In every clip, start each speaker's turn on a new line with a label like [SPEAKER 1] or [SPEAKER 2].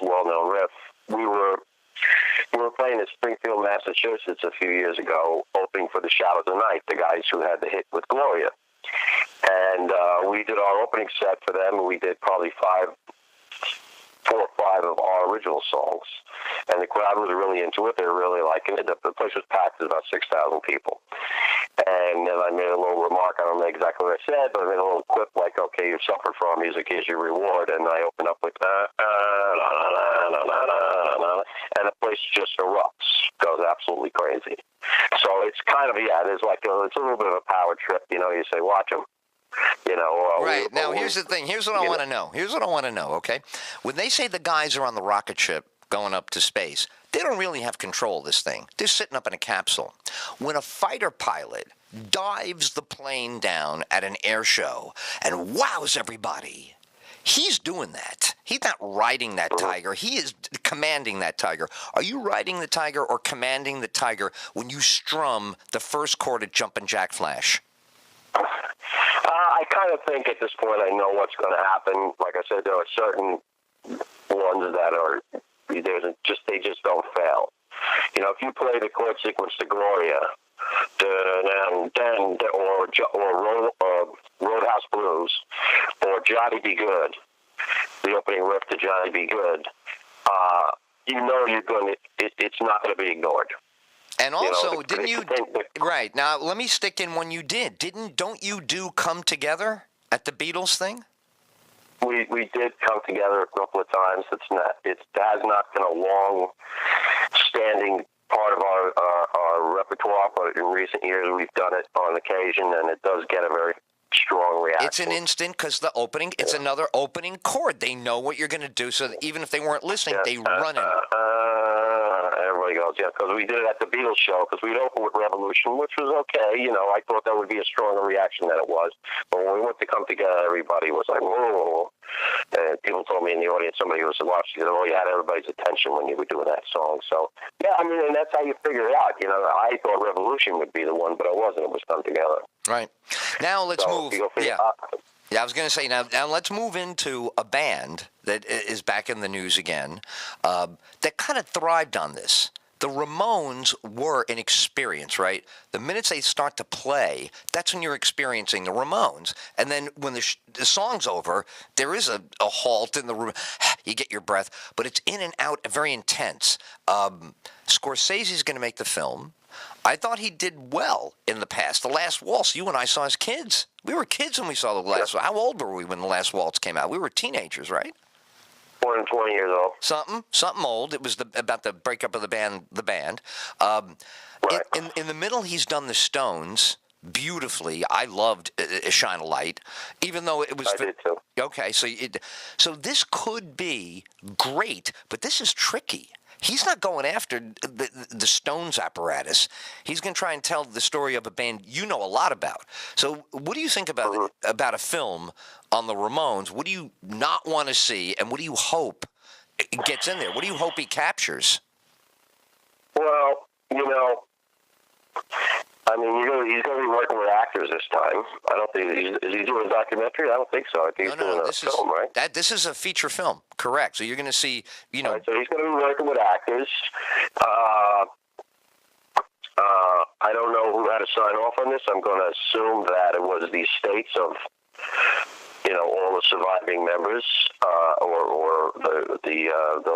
[SPEAKER 1] well-known riff. We were playing in Springfield, Massachusetts a few years ago, opening for the Shadows of Night, the guys who had the hit with Gloria. And we did our opening set for them, and we did probably 4 or 5 of our original songs. And the crowd was really into it. They were really liking it. The place was packed with about 6,000 people. And then I made a little remark. I don't know exactly what I said, but I made a little quip like, okay, you've suffered for our music, here's your reward. And I opened up with, and the place just erupts, goes absolutely crazy. So it's kind of, there's like it's a little bit of a power trip. You say, watch them.
[SPEAKER 2] Right. Now, here's the thing. Here's what I want to know. Okay? When they say the guys are on the rocket ship going up to space, they don't really have control of this thing. They're sitting up in a capsule. When a fighter pilot dives the plane down at an air show and wows everybody, he's doing that. He's not riding that tiger. He is commanding that tiger. Are you riding the tiger or commanding the tiger when you strum the first chord at Jumpin' Jack Flash?
[SPEAKER 1] I kind of think at this point I know what's going to happen. Like I said, there are certain ones that are they just don't fail. If you play the chord sequence to Gloria, or Roadhouse Blues, or Johnny Be Good, the opening riff to Johnny Be Good, it's not going to be ignored.
[SPEAKER 2] And also, didn't you? Right now, let me stick in when you did. Don't you do Come Together at the Beatles thing?
[SPEAKER 1] We did come together a couple of times. It has not been a long-standing part of our repertoire, but in recent years we've done it on occasion, and it does get a very strong reaction.
[SPEAKER 2] It's an instant because it's another opening chord. They know what you're going to do, so that even if they weren't listening, they run it.
[SPEAKER 1] Everybody goes, because we did it at the Beatles show, because we'd open with Revolution, which was okay. I thought that would be a stronger reaction than it was. But when we went to Come Together, everybody was like, whoa. And people told me in the audience, somebody who was watching, you had everybody's attention when you were doing that song. So, and that's how you figure it out. I thought Revolution would be the one, but it wasn't. It was Come Together.
[SPEAKER 2] Right. Now let's move. Yeah, I was going to say, now let's move into a band that is back in the news again that kind of thrived on this. The Ramones were an experience, right? The minutes they start to play, that's when you're experiencing the Ramones. And then when the song's over, there is a halt in the room. You get your breath, but it's in and out, very intense. Scorsese's going to make the film. I thought he did well in the past. The Last Waltz, you and I saw as kids. We were kids when we saw The Last Waltz. How old were we when The Last Waltz came out? We were teenagers, right?
[SPEAKER 1] More than 20 years old.
[SPEAKER 2] Something old. It was about the breakup of the band.
[SPEAKER 1] Right.
[SPEAKER 2] In the middle, he's done the Stones beautifully. I loved Shine a Light, even though it was.
[SPEAKER 1] I did too.
[SPEAKER 2] Okay, so this could be great, but this is tricky. He's not going after the Stones apparatus. He's going to try and tell the story of a band you know a lot about. So what do you think about a film on the Ramones? What do you not want to see, and what do you hope gets in there? What do you hope he captures?
[SPEAKER 1] Well, he's going to be working with actors this time. I don't think is he doing a documentary? I don't think so. I think he's doing a film, right?
[SPEAKER 2] This is a feature film, correct? So you're going to see,
[SPEAKER 1] Right, so he's going to be working with actors. I don't know who had to sign off on this. I'm going to assume that it was the estates of, all the surviving members, or the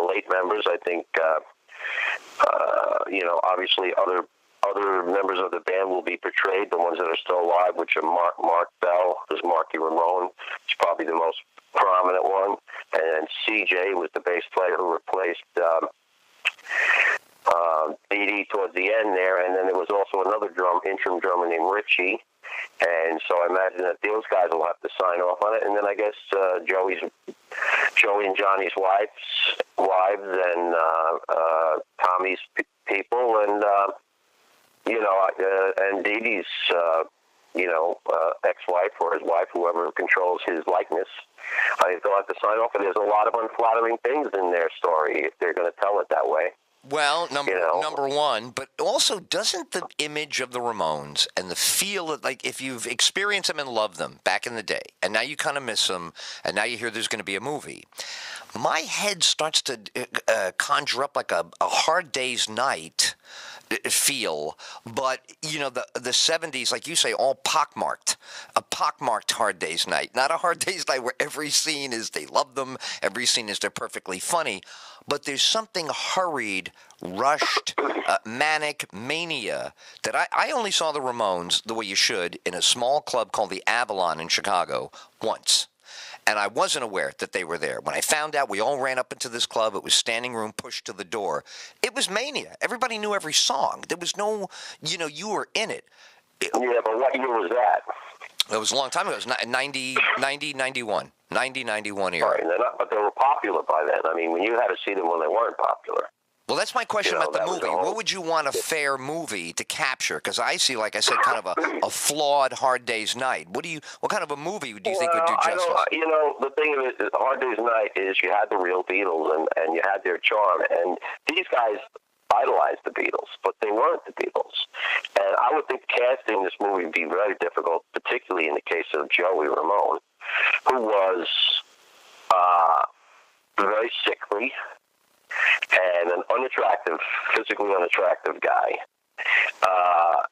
[SPEAKER 1] late members. I think, obviously other members of the band will be portrayed, the ones that are still alive, which are Mark Bell, is Marky Ramone. He's probably the most prominent one. And CJ was the bass player who replaced BD towards the end there. And then there was also another interim drummer named Richie. And so I imagine that those guys will have to sign off on it. And then I guess Joey and Johnny's wives and Tommy's people, and and Dee Dee's, ex-wife or his wife, whoever controls his likeness. I think they'll have to sign off, and there's a lot of unflattering things in their story if they're going to tell it that way.
[SPEAKER 2] Well, number one, but also doesn't the image of the Ramones and the feel of, like, if you've experienced them and loved them back in the day, and now you kind of miss them, and now you hear there's going to be a movie, my head starts to conjure up like a Hard Day's Night feel, but the 70s, like you say, all pockmarked, a pockmarked Hard Day's Night, not a Hard Day's Night where every scene is they love them, every scene is they're perfectly funny, but there's something hurried, rushed, manic mania that I only saw the Ramones the way you should in a small club called the Avalon in Chicago once. And I wasn't aware that they were there. When I found out, we all ran up into this club. It was standing room pushed to the door. It was mania. Everybody knew every song. There was no, you were in it.
[SPEAKER 1] Yeah, but what year was that?
[SPEAKER 2] It was a long time ago. It was 91 era.
[SPEAKER 1] Right, but they were popular by then. I mean, when you had to see them when they weren't popular.
[SPEAKER 2] Well, that's my question about the movie. What would you want a fair movie to capture? Because I see, like I said, kind of a flawed Hard Day's Night. What kind of a movie do you think would do justice?
[SPEAKER 1] The thing of it is, Hard Day's Night is you had the real Beatles and you had their charm, and these guys idolized the Beatles, but they weren't the Beatles. And I would think casting this movie would be very difficult, particularly in the case of Joey Ramone, who was very sickly and an physically unattractive guy.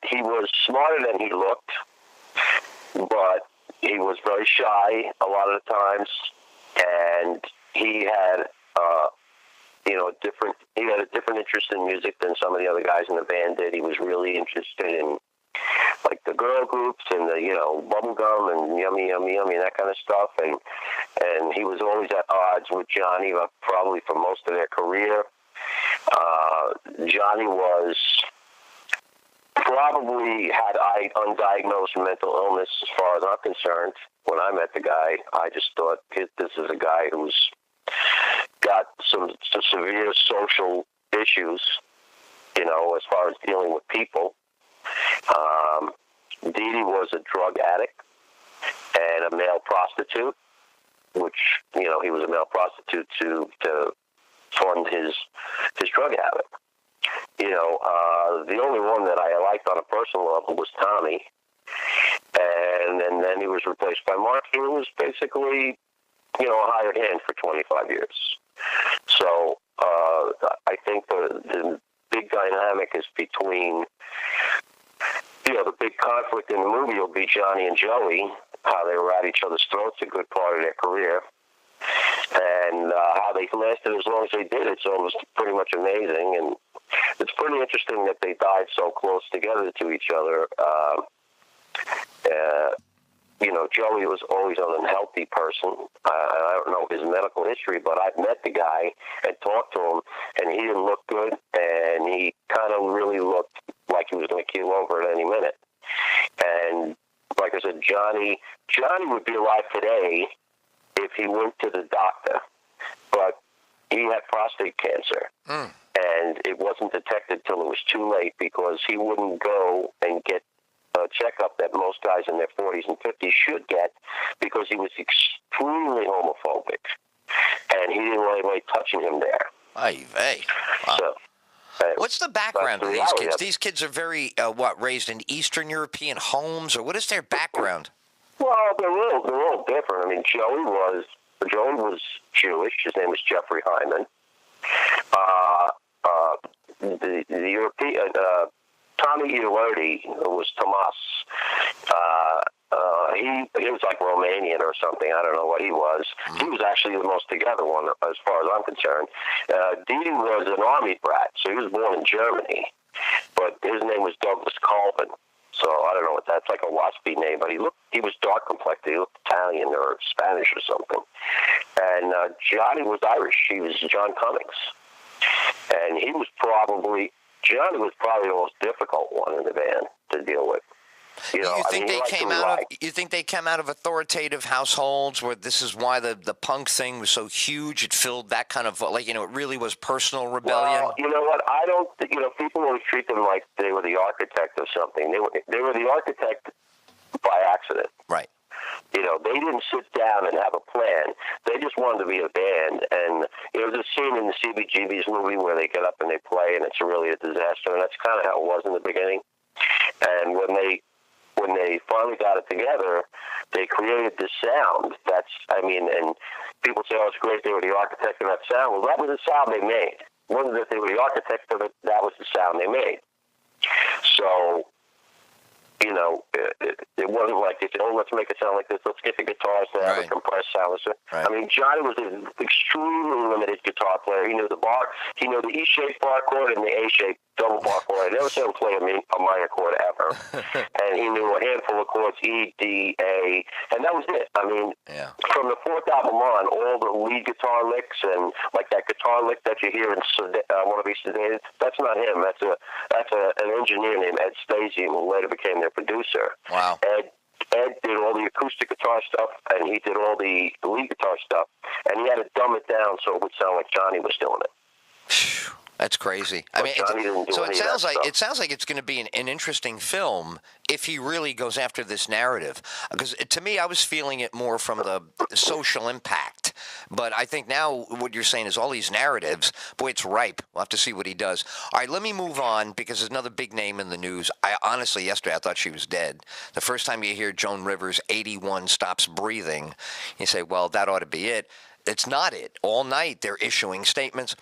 [SPEAKER 1] He was smarter than he looked, but he was very shy a lot of the times, and he had a different interest in music than some of the other guys in the band did. He was really interested in, like, the girl groups and the bubblegum and yummy and that kind of stuff, and he was always at odds with Johnny, probably for most of their career. Johnny was probably had undiagnosed mental illness as far as I'm concerned. When I met the guy, I just thought, this is a guy who's got some severe social issues, as far as dealing with people. Dee Dee was a drug addict and a male prostitute, which, he was a male prostitute to fund his drug habit. The only one that I liked on a personal level was Tommy. And then he was replaced by Mark, who was basically, a hired hand for 25 years. So I think the big dynamic is between, the big conflict in the movie will be Johnny and Joey, how they were at each other's throats a good part of their career. And how they lasted as long as they did. It's almost pretty much amazing. And it's pretty interesting that they died so close together to each other. Joey was always an unhealthy person. I don't know his medical history, but I've met the guy and talked to him, and he didn't look good, and he kind of really looked like he was going to keel over at any minute. And like I said, Johnny would be alive today if he went to the doctor, but he had prostate cancer, and it wasn't detected till it was too late because he wouldn't go and get a checkup that most guys in their 40s and 50s should get because he was extremely homophobic, and he didn't want anybody touching him there.
[SPEAKER 2] Ay vey. Wow.
[SPEAKER 1] So,
[SPEAKER 2] what's the background of these kids? These kids are very, raised in Eastern European homes, or what is their background?
[SPEAKER 1] Well, they're all different. I mean, Joan was Jewish. His name was Jeffrey Hyman. The European Tommy Ilerdi, who was Tomas. He was like Romanian or something. I don't know what he was. He was actually the most together one, as far as I'm concerned. Dee Dee was an army brat, so he was born in Germany, but his name was Douglas Colvin. So I don't know what that's, like a waspy name, but he was dark complected. He looked Italian or Spanish or something. And Johnny was Irish. He was John Cummings. And Johnny was probably the most difficult one in the band to deal with.
[SPEAKER 2] You think they came out of authoritative households where this is why the punk thing was so huge? It filled that kind of, it really was personal rebellion?
[SPEAKER 1] Well, you know what? I don't, people always treat them like they were the architect of something. They were the architect by accident.
[SPEAKER 2] Right.
[SPEAKER 1] You know, they didn't sit down and have a plan. They just wanted to be a band. And there's a scene in the CBGB's movie where they get up and they play, and it's really a disaster. And that's kind of how it was in the beginning. And when they finally got it together, they created this sound that's, I mean, and people say, oh, it's great, they were the architect of that sound. Well, that was the sound they made. It wasn't that they were the architect of it, that was the sound they made. So, you know, it wasn't like they said, oh, let's make it sound like this, let's get the guitars to have a compressed sound. I mean, Johnny was an extremely limited guitar player. He knew the E-shaped bar chord and the A-shaped double bar chord. I never saw him play a minor chord ever. And he knew a handful of chords, E, D, A, and that was it. I mean, from the fourth album on, all the lead guitar licks and like that guitar lick that you hear in one of his sedated, that's not him. That's an engineer named Ed Stacey, who later became their producer.
[SPEAKER 2] Wow.
[SPEAKER 1] Ed did all the acoustic guitar stuff, and he did all the lead guitar stuff, and he had to dumb it down so it would sound like Johnny was doing it.
[SPEAKER 2] That's crazy. I mean, it sounds like it's going to be an interesting film if he really goes after this narrative. Because to me, I was feeling it more from the social impact. But I think now what you're saying is all these narratives, boy, it's ripe. We'll have to see what he does. All right, let me move on because there's another big name in the news. Honestly, yesterday I thought she was dead. The first time you hear Joan Rivers, 81, stops breathing, you say, well, that ought to be it. It's not it. All night they're issuing statements.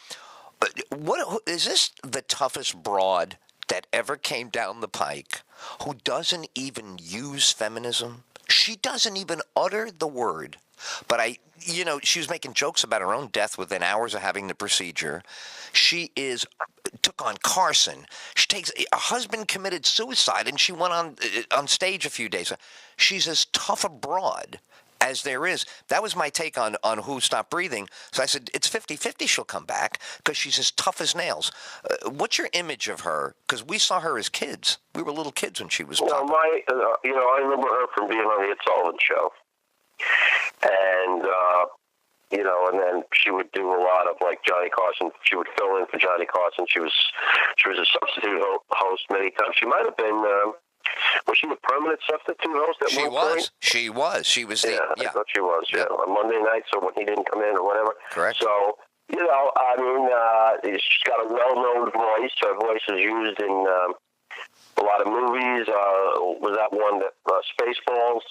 [SPEAKER 2] What is this the toughest broad that ever came down the pike who doesn't even use feminism? She doesn't even utter the word. But she was making jokes about her own death within hours of having the procedure. She took on Carson. She takes a husband committed suicide, and she went on stage a few days. She's as tough a broad as there is. That was my take on who stopped breathing. So I said, it's 50-50 she'll come back because she's as tough as nails. What's your image of her? Because we saw her as kids. We were little kids when she was popular.
[SPEAKER 1] I remember her from being on the Ed Sullivan Show. And, and then she would do a lot of, like, Johnny Carson. She would fill in for Johnny Carson. She was a substitute host many times. She might have been... was she the permanent substitute host at one point?
[SPEAKER 2] She was.
[SPEAKER 1] I thought she was, on Monday nights or when he didn't come in or whatever.
[SPEAKER 2] Correct.
[SPEAKER 1] So, she's got a well-known voice. Her voice is used in a lot of movies. Was that one that, Spaceballs,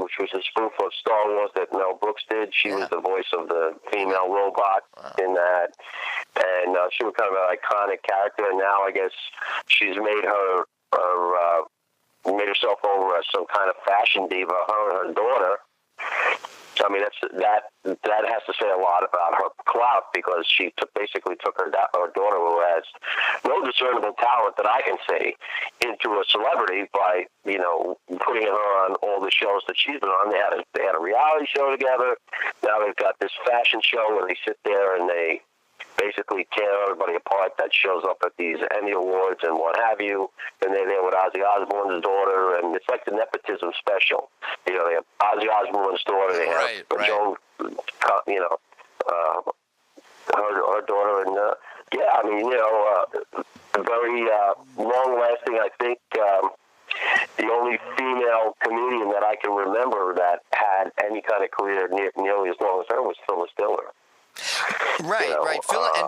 [SPEAKER 1] which was a spoof of Star Wars that Mel Brooks did. She was the voice of the female robot in that. And she was kind of an iconic character, and now I guess she's made herself over as some kind of fashion diva, her and her daughter. I mean, that has to say a lot about her clout, because she basically took her daughter, who has no discernible talent that I can see, into a celebrity by putting her on all the shows that she's been on. They had a reality show together. Now they've got this fashion show where they sit there and they basically tear everybody apart that shows up at these Emmy Awards and what have you. And they're there with Ozzy Osbourne's daughter, and it's like the nepotism special. They have Ozzy Osbourne's daughter, they have Joan, her daughter, and very long-lasting. I think the only female comedian that I can remember that had any kind of career nearly as long as her was Phyllis Diller.
[SPEAKER 2] Right.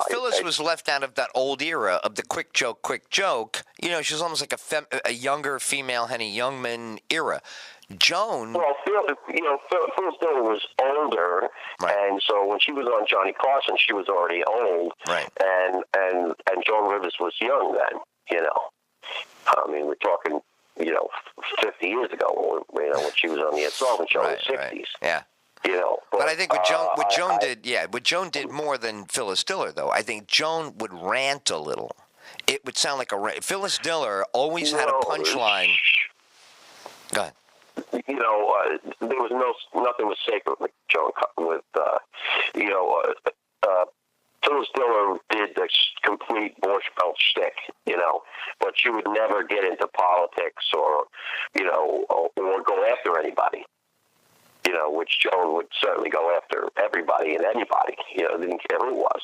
[SPEAKER 2] Phyllis was left out of that old era of the quick joke. She was almost like a younger female Henny Youngman era. Joan. Well,
[SPEAKER 1] Phyllis Diller was older, and so when she was on Johnny Carson, she was already old, and Joan Rivers was young then. I mean, we're talking 50 years ago when she was on the Ed Sullivan Show in the 60s.
[SPEAKER 2] Yeah. But I think what Joan did more than Phyllis Diller, though. I think Joan would rant a little. It would sound like a rant. Phyllis Diller always had a punchline. Go ahead.
[SPEAKER 1] There was nothing was sacred with Joan. Phyllis Diller did the complete Borscht Belt shtick, but she would never get into politics or go after anybody. Which Joan would certainly go after everybody and anybody. Didn't care who it was.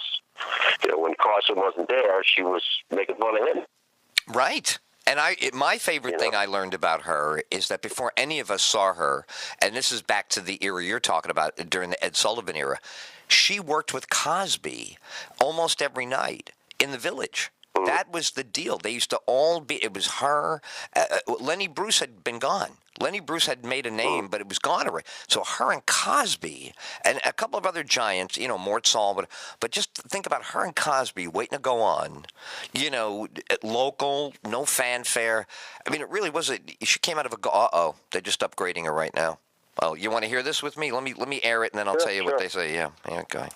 [SPEAKER 1] When Carson wasn't there, she was making fun of him.
[SPEAKER 2] Right. And my favorite thing I learned about her is that before any of us saw her, and this is back to the era you're talking about during the Ed Sullivan era, she worked with Cosby almost every night in the Village. That was the deal. They used to all be, it was her. Lenny Bruce had been gone. Lenny Bruce had made a name, but it was gone already. So her and Cosby and a couple of other giants, Mort Saul, but just think about her and Cosby waiting to go on, local, no fanfare. I mean, it really was she came out of they're just upgrading her right now. Oh, you want to hear this with me? Let me air it, and then I'll tell you what they say. Yeah, okay.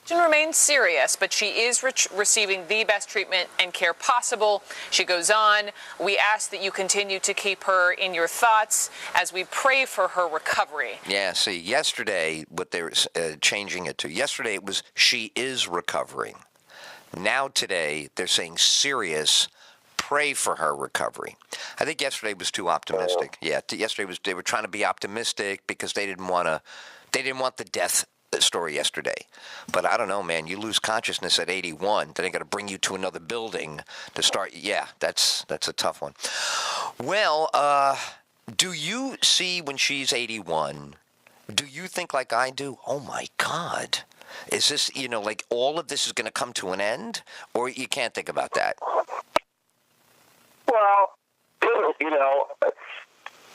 [SPEAKER 3] Remains serious, but she is receiving the best treatment and care possible. She goes on, we ask that you continue to keep her in your thoughts as we pray for her recovery.
[SPEAKER 2] Yeah, see, yesterday, what they were changing it to, yesterday it was she is recovering. Now today, they're saying serious, pray for her recovery. I think yesterday was too optimistic. Yeah, yesterday they were trying to be optimistic because they didn't want the death story yesterday. But I don't know, man. You lose consciousness at 81. Then they got to bring you to another building to start. Yeah, that's a tough one. Well, do you see when she's 81, do you think like I do, oh my God, is this, like all of this is going to come to an end? Or you can't think about that?
[SPEAKER 1] Well,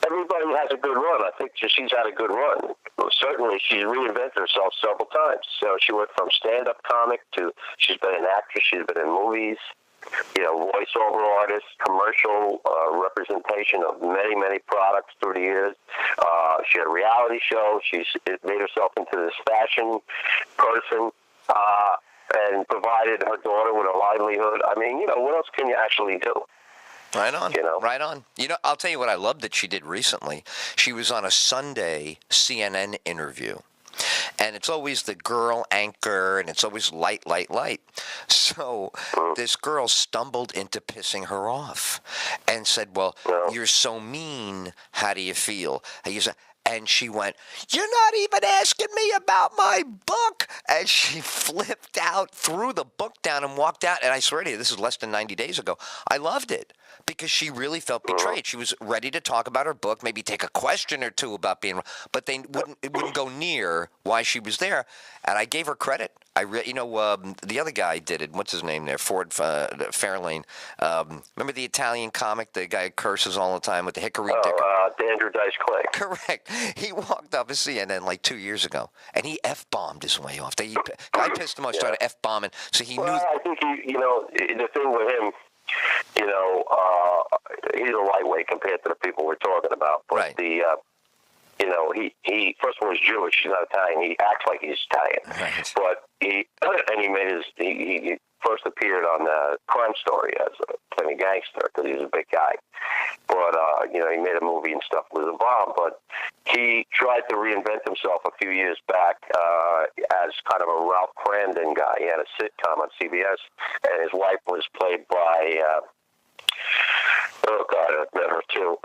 [SPEAKER 1] everybody has a good run. I think she's had a good run. Certainly, she's reinvented herself several times. So she went from stand-up comic to she's been an actress. She's been in movies, voiceover artist, commercial representation of many, many products through the years. She had a reality show. She's made herself into this fashion person and provided her daughter with a livelihood. I mean, what else can you actually do?
[SPEAKER 2] Right on, right on. I'll tell you what I loved that she did recently. She was on a Sunday CNN interview, and it's always the girl anchor, and it's always light. So this girl stumbled into pissing her off and said, well, you're so mean. How do you feel? And she went, you're not even asking me about my book. And she flipped out, threw the book down, and walked out. And I swear to you, this is less than 90 days ago. I loved it because she really felt betrayed. She was ready to talk about her book, maybe take a question or two about being, but it wouldn't go near why she was there. And I gave her credit. The other guy did it. What's his name there? Ford Fairlane. Remember the Italian comic? The guy who curses all the time with the hickory dicker.
[SPEAKER 1] Andrew Dice Clay.
[SPEAKER 2] Correct. He walked up to CNN like 2 years ago, and he F-bombed his way off. Guy pissed him off, started F-bombing, so he knew.
[SPEAKER 1] I think the thing with him, he's a lightweight compared to the people we're talking about. But
[SPEAKER 2] right.
[SPEAKER 1] He first of all, he's Jewish. He's not Italian. He acts like he's Italian.
[SPEAKER 2] Right.
[SPEAKER 1] But he first appeared on Crime Story as a plenty gangster because he was a big guy. But, he made a movie and stuff with a bomb. But he tried to reinvent himself a few years back as kind of a Ralph Crandon guy. He had a sitcom on CBS, and his wife was played by... oh, God, I met her, too.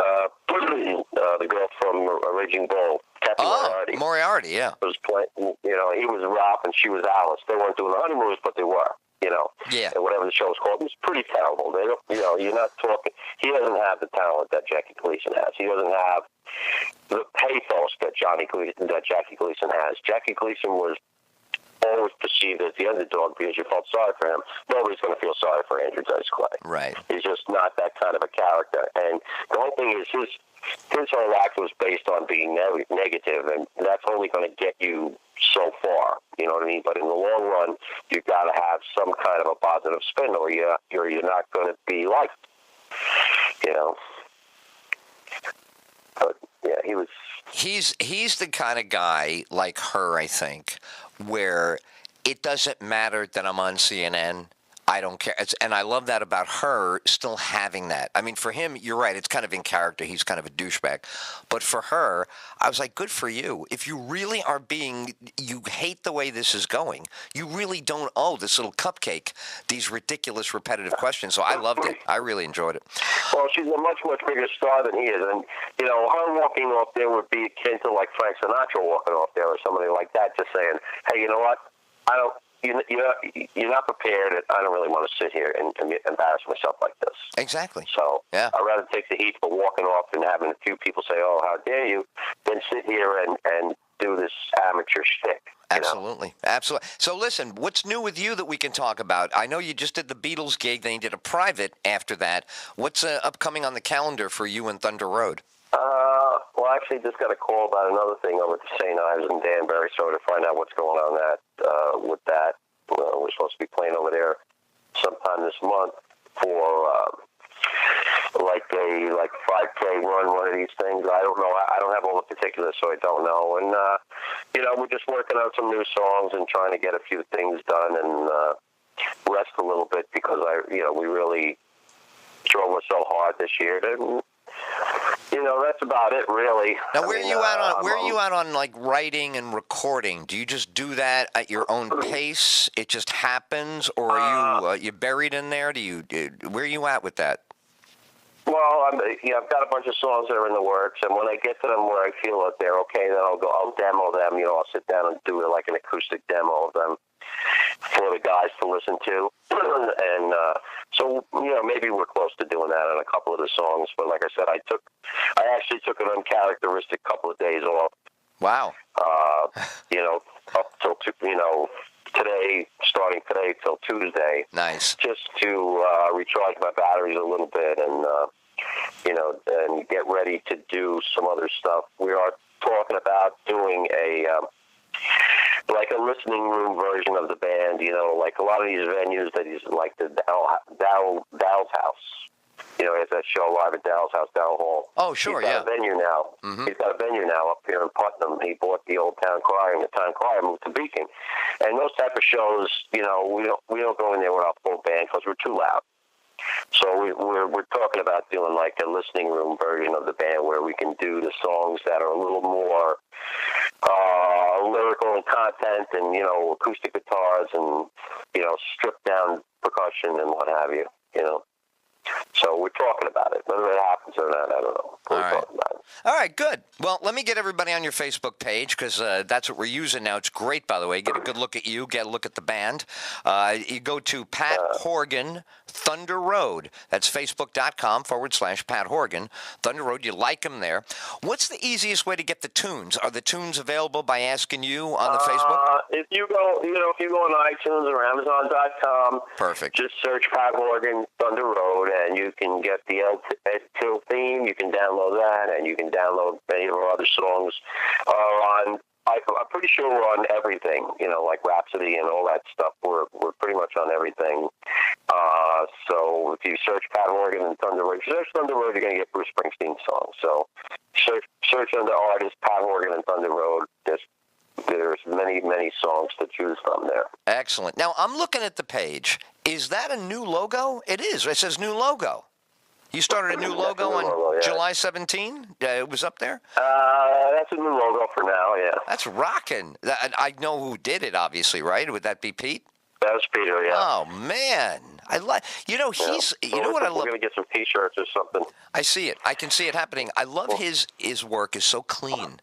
[SPEAKER 1] The girl from Raging Bull, Kathy
[SPEAKER 2] Moriarty, yeah.
[SPEAKER 1] Was playing, he was Ralph and she was Alice. They weren't doing the honeymoons, but they were,
[SPEAKER 2] Yeah.
[SPEAKER 1] And whatever the show was called, it was pretty terrible. They don't, you're not talking. He doesn't have the talent that Jackie Gleason has. He doesn't have the pathos that Jackie Gleason has. Jackie Gleason was always perceived as the underdog because you felt sorry for him. Nobody's going to feel sorry for Andrew Dice Clay.
[SPEAKER 2] Right.
[SPEAKER 1] He's just not that kind of a character. And the whole thing is his whole act was based on being negative, and that's only going to get you so far. You know what I mean? But in the long run, you've got to have some kind of a positive spin, or you're not going to be liked. But yeah, he was.
[SPEAKER 2] He's the kind of guy like her, I think, where it doesn't matter that I'm on CNN. I don't care. And I love that about her still having that. I mean, for him, you're right. It's kind of in character. He's kind of a douchebag. But for her, I was like, good for you. If you really are you hate the way this is going. You really don't owe this little cupcake these ridiculous, repetitive questions. So I loved it. I really enjoyed it.
[SPEAKER 1] Well, she's a much, much bigger star than he is. And, her walking off there would be akin to like Frank Sinatra walking off there or somebody like that, just saying, hey, you know what? you're not prepared. I don't really want to sit here and embarrass myself like this.
[SPEAKER 2] Exactly.
[SPEAKER 1] So
[SPEAKER 2] yeah.
[SPEAKER 1] I'd rather take the heat for walking off and having a few people say, "Oh, how dare you," than sit here and do this amateur shtick.
[SPEAKER 2] Absolutely. Absolutely. So listen, what's new with you that we can talk about? I know you just did the Beatles gig, then you did a private after that. What's upcoming on the calendar for you and Thunder Road?
[SPEAKER 1] Well, I actually just got a call about another thing over at the St. Ives in Danbury, so to find out what's going on with that. We're supposed to be playing over there sometime this month for like a 5K run, one of these things. I don't know. I don't have all the particulars, so I don't know. And we're just working on some new songs and trying to get a few things done and rest a little bit because we really drove us so hard this year. That's about it, really.
[SPEAKER 2] Now, where are you at on like writing and recording? Do you just do that at your own pace? It just happens, or are you buried in there? Where are you at with that?
[SPEAKER 1] Well, I've got a bunch of songs that are in the works, and when I get to them where I feel that they're okay, then I'll demo them. I'll sit down and do like an acoustic demo of them for the guys to listen to. And so maybe we're close to doing that on a couple of the songs. But like I said, I actually took an uncharacteristic couple of days off.
[SPEAKER 2] Wow.
[SPEAKER 1] Up till today, starting today till Tuesday.
[SPEAKER 2] Nice.
[SPEAKER 1] Just to recharge my batteries a little bit and and get ready to do some other stuff. We are talking about doing like a listening room version of the band, like a lot of these venues that is like the Dow's house. It's that show live at Dow's house, Dow Hall.
[SPEAKER 2] Oh, sure,
[SPEAKER 1] He's got a venue now. Mm-hmm. He's got a venue now up here in Putnam. He bought the old Town Crier, and the Town Crier moved to Beacon. And those type of shows, we don't go in there with our full band because we're too loud. So we're talking about doing like a listening room version of the band where we can do the songs that are a little more lyrical in content and acoustic guitars and stripped down percussion and what have you. So we're talking about it. Whether it happens or not, I don't know. We're talking about it.
[SPEAKER 2] All right, good. Well, let me get everybody on your Facebook page because that's what we're using now. It's great, by the way. Get a good look at you. Get a look at the band. You go to Pat Horgan, Thunder Road. That's Facebook.com/Pat Horgan, Thunder Road. You like him there. What's the easiest way to get the tunes? Are the tunes available by asking you on the Facebook?
[SPEAKER 1] If you go on iTunes or Amazon.com,
[SPEAKER 2] perfect.
[SPEAKER 1] Just search Pat Horgan, Thunder Road, and you can get the Tyll theme. You can download that, and you can download many of our other songs. I'm pretty sure we're on everything, like Rhapsody and all that stuff. We're pretty much on everything. So if you search Pat Horgan and Thunder Road, if you search Thunder Road, you're going to get Bruce Springsteen songs. So search under artist Pat Horgan and Thunder Road. There's many, many songs to choose from there.
[SPEAKER 2] Excellent. Now, I'm looking at the page. Is that a new logo? It is. It says new logo. You started a new logo on July 17? It was up there?
[SPEAKER 1] That's a new logo for now, yeah.
[SPEAKER 2] That's rocking. I know who did it, obviously, right? Would that be Pete?
[SPEAKER 1] That was Peter, yeah.
[SPEAKER 2] Oh, man. I like, he's, what I love?
[SPEAKER 1] We're going to get some T-shirts or something.
[SPEAKER 2] I see it. I can see it happening. I love his work is so clean.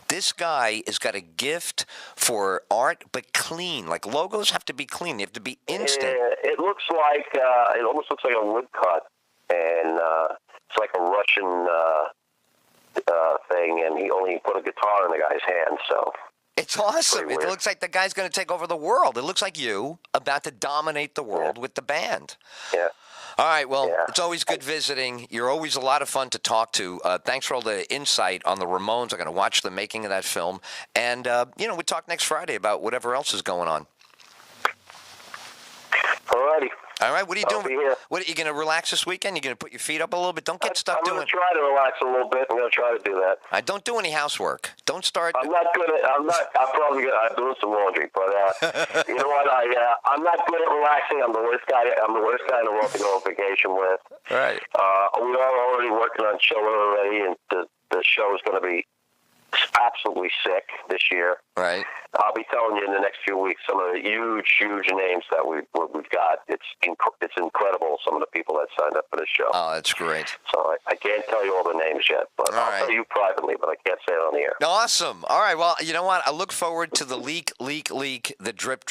[SPEAKER 2] This guy has got a gift for art, but clean. Like logos have to be clean. They have to be instant.
[SPEAKER 1] It looks like, it almost looks like a woodcut. And it's like a Russian thing, and he only put a guitar in the guy's hand, so...
[SPEAKER 2] It's awesome. It looks like the guy's going to take over the world. It looks like you about to dominate the world with the band.
[SPEAKER 1] Yeah.
[SPEAKER 2] All right, well, it's always good visiting. You're always a lot of fun to talk to. Thanks for all the insight on the Ramones. I'm going to watch the making of that film. And, we talk next Friday about whatever else is going on.
[SPEAKER 1] All righty.
[SPEAKER 2] All right, what are you doing? What are you going to relax this weekend? You going to put your feet up a little bit? Don't get stuck doing.
[SPEAKER 1] I'm going to try to relax a little bit. I'm going to try to do that.
[SPEAKER 2] Don't do any housework. Don't start.
[SPEAKER 1] I'm probably good. I'm doing some laundry, but you know what? I'm not good at relaxing. I'm the worst guy in the world to go on vacation with.
[SPEAKER 2] All right.
[SPEAKER 1] We are already working on show already, and the show is going to be absolutely sick this year.
[SPEAKER 2] Right.
[SPEAKER 1] I'll be telling you in the next few weeks some of the huge names that we've got. It's incredible, some of the people that signed up for this show.
[SPEAKER 2] Oh, that's great.
[SPEAKER 1] So I can't tell you all the names yet, but I'll tell you privately, but I can't say it on the air.
[SPEAKER 2] Awesome. All right. Well, you know what? I look forward to the leak, the drip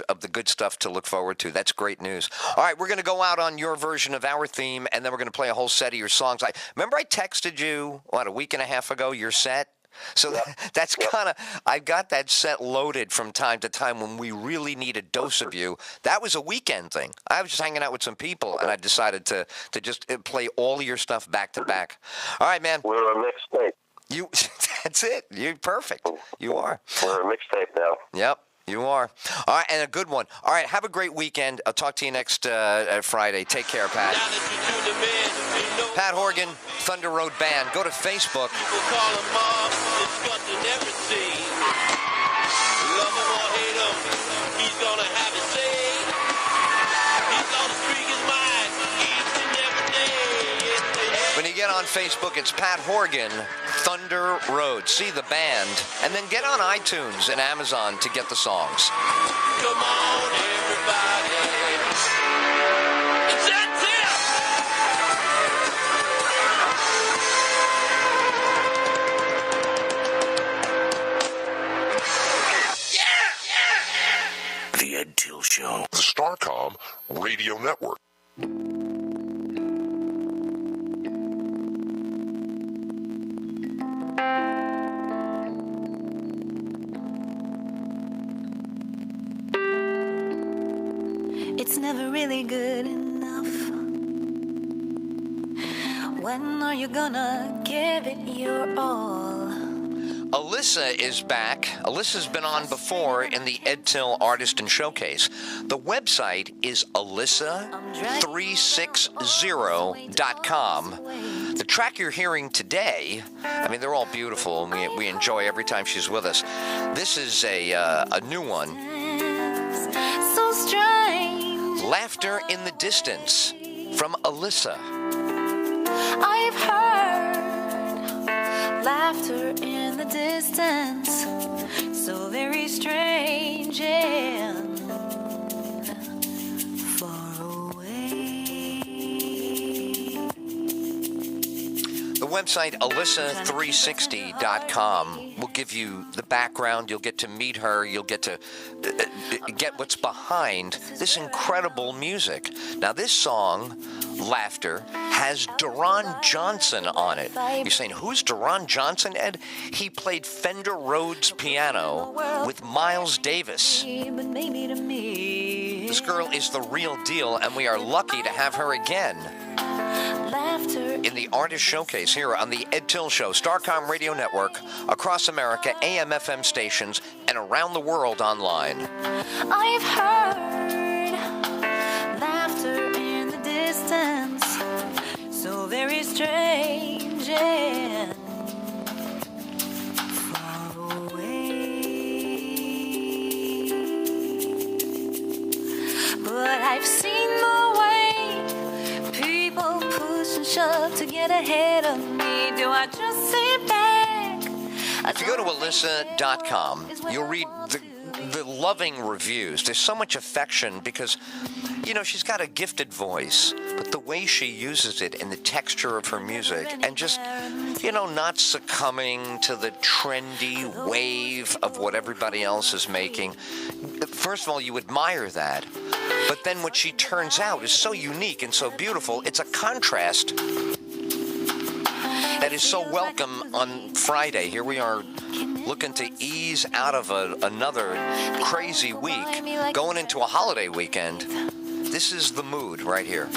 [SPEAKER 2] of the good stuff to look forward to. That's great news. All right, we're going to go out on your version of our theme, and then we're going to play a whole set of your songs. Remember I texted you, a week and a half ago, your set? So that's kind of, I've got that set loaded from time to time when we really need a dose of you. That was a weekend thing. I was just hanging out with some people, and I decided to just play all your stuff back to back. All right, man.
[SPEAKER 1] We're a mixtape.
[SPEAKER 2] That's it. You're perfect. You are.
[SPEAKER 1] We're a mixtape now.
[SPEAKER 2] Yep. You are. All right, and a good one. All right, have a great weekend. I'll talk to you next Friday. Take care, Pat. Pat Horgan, Thunder Road Band. Go to Facebook.
[SPEAKER 4] People call him Mom, disgusting everything. Love him or hate him, he's gonna have his say. He's gonna speak his mind each and every day.
[SPEAKER 2] When you get on Facebook, it's Pat Horgan, Thunder Road. See the band, and then get on iTunes and Amazon to get the songs.
[SPEAKER 4] Come on, everybody. It's that tip! The Ed Tyll Show.
[SPEAKER 5] The Starcom Radio Network.
[SPEAKER 6] It's never really good enough. When are you gonna give it your all?
[SPEAKER 2] Alyssa is back. Alyssa's been on before in the Ed Tyll Artist and Showcase. The website is alyssa360.com. The track you're hearing today, I mean, they're all beautiful, and we enjoy every time she's with us. This is a new one.
[SPEAKER 6] So strange.
[SPEAKER 2] Laughter in the Distance from Alyssa.
[SPEAKER 6] I've heard laughter in the distance, so very strange and far away.
[SPEAKER 2] The website, alyssa360.com, will give you the background. You'll get to meet her. You'll get to get what's behind this incredible music. Now, this song, Laughter, has Deron Johnson on it. You're saying, who's Deron Johnson, Ed? He played Fender Rhodes piano with Miles Davis. This girl is the real deal, and we are lucky to have her again in the Artist Showcase here on the Ed Tyll Show, Starcom Radio Network, across America, AM/FM stations, and around the world online.
[SPEAKER 6] I've heard laughter in the distance, so very strange and far away. But I've seen the way people push and shove to get ahead of me. Do I just sit back?
[SPEAKER 2] If you go to alyssa.com, you'll read the loving reviews. There's so much affection because, you know, she's got a gifted voice, but the way she uses it and the texture of her music and just, you know, not succumbing to the trendy wave of what everybody else is making. First of all, you admire that. But then what she turns out is so unique and so beautiful. It's a contrast that is so welcome on Friday. Here we are looking to ease out of another crazy week, going into a holiday weekend. This is the mood right here.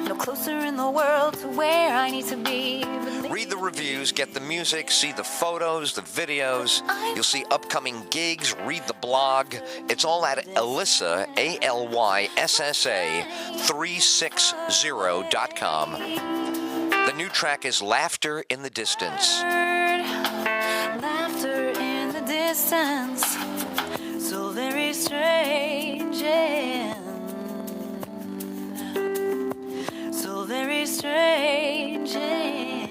[SPEAKER 6] No closer in the world to where I need to be.
[SPEAKER 2] Read the reviews, get the music, see the photos, the videos. You'll see upcoming gigs, read the blog. It's all at Alyssa, ALYSSA 360.com. The new track is Laughter in the Distance.
[SPEAKER 6] Laughter in the distance, so very strange and so very strange and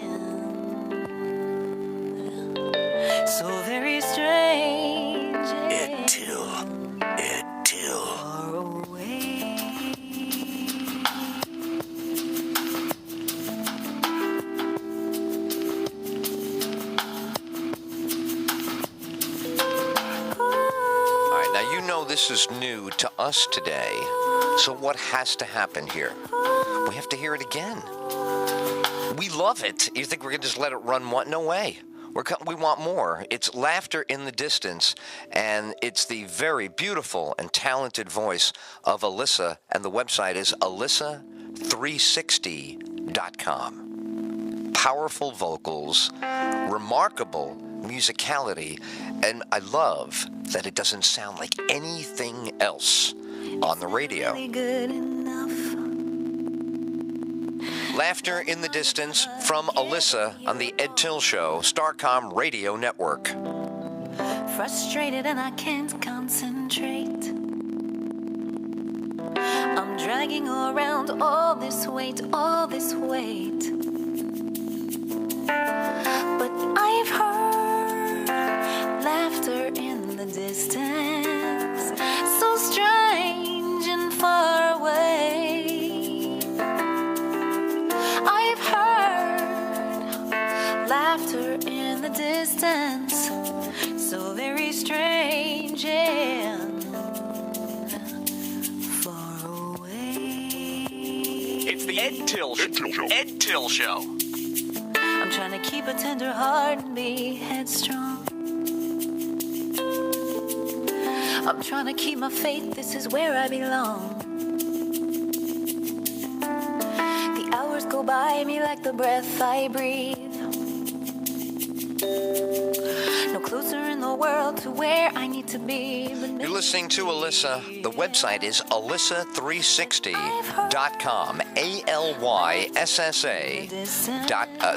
[SPEAKER 2] this is new to us today. So what has to happen here? We have to hear it again. We love it. You think we're going to just let it run? No way. We want more. It's Laughter in the Distance, and it's the very beautiful and talented voice of Alyssa, and the website is alyssa360.com. Powerful vocals, remarkable musicality, and I love that it doesn't sound like anything else on the radio. Laughter in the Distance from Alyssa on the Ed Tyll Show, Starcom Radio Network.
[SPEAKER 6] Frustrated and I can't concentrate. I'm dragging around all this weight, all this weight. But I've heard laughter in the distance, so strange and far away. I've heard laughter in the distance, so very strange and far away.
[SPEAKER 2] It's the Ed Tyll Show. Ed Tyll Show.
[SPEAKER 6] I'm trying to keep a tender heart and be headstrong. I'm trying to keep my faith, this is where I belong. Go by me like the breath I breathe. No closer in the world to where I need to be.
[SPEAKER 2] You're listening to Alyssa. The website is alyssa360.com. ALYSSA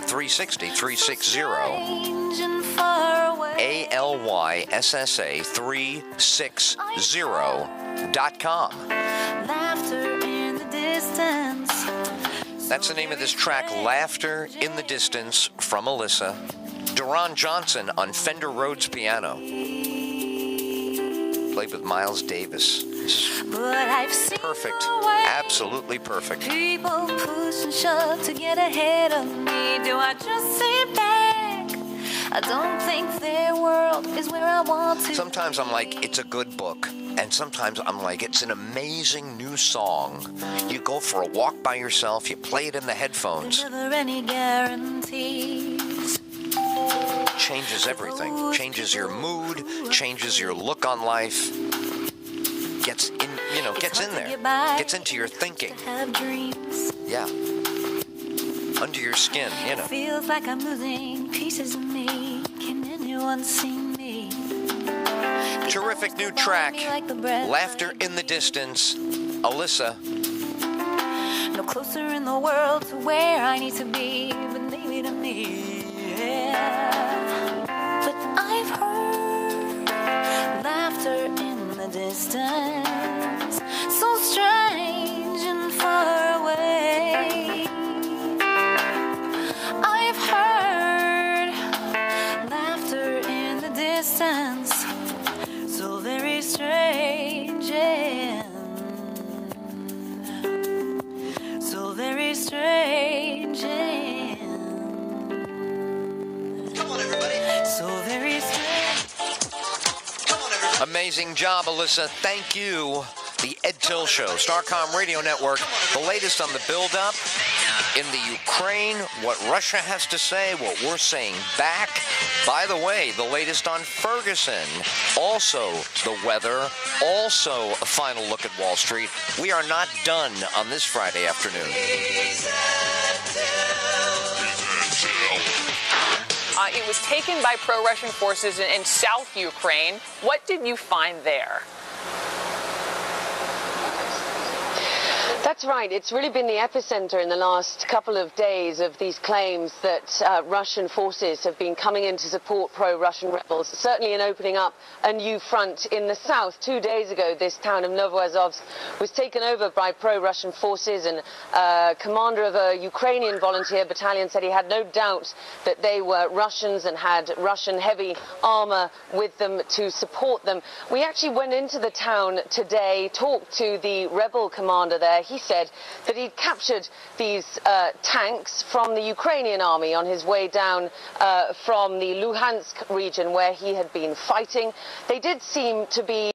[SPEAKER 2] 360 ALYSSA 360.com.
[SPEAKER 6] Laughter in the distance.
[SPEAKER 2] That's the name of this track, Laughter in the Distance, from Alyssa. Deron Johnson on Fender Rhodes piano. Played with Miles Davis. Perfect. Absolutely perfect.
[SPEAKER 6] People push and shove to get ahead of me. Do I just sit back? I don't think their world is where I want to.
[SPEAKER 2] Sometimes I'm like, it's a good book. And sometimes I'm like, it's an amazing new song. You go for a walk by yourself, you play it in the headphones.
[SPEAKER 6] Never any guarantees.
[SPEAKER 2] Changes everything. Changes your mood, changes your look on life. Gets in, gets in there. Gets into your thinking.
[SPEAKER 6] Have dreams.
[SPEAKER 2] Yeah. Under your skin,
[SPEAKER 6] Feels like I'm losing pieces of me. Can anyone see me?
[SPEAKER 2] Terrific new track, Laughter in the Distance, Alyssa.
[SPEAKER 6] No closer in the world to where I need to be, but maybe to me, yeah. But I've heard laughter in the distance, so strange and far away. I've heard laughter in the distance, so very strange and so very strange and come on everybody, so very strange. Come on everybody.
[SPEAKER 2] Amazing job, Alyssa. Thank you. The Ed Tyll Show, Starcom Radio Network. The latest on the build-up in the Ukraine, what Russia has to say, what we're saying back. By the way, the latest on Ferguson. Also, the weather. Also, a final look at Wall Street. We are not done on this Friday afternoon.
[SPEAKER 3] It was taken by pro-Russian forces in South Ukraine. What did you find there?
[SPEAKER 7] That's right. It's really been the epicenter in the last couple of days of these claims that Russian forces have been coming in to support pro-Russian rebels, certainly in opening up a new front in the south. 2 days ago, this town of Novoazovsk was taken over by pro-Russian forces, and commander of a Ukrainian volunteer battalion said he had no doubt that they were Russians and had Russian heavy armor with them to support them. We actually went into the town today, talked to the rebel commander there. He said that he'd captured these tanks from the Ukrainian army on his way down from the Luhansk region where he had been fighting. They did seem to be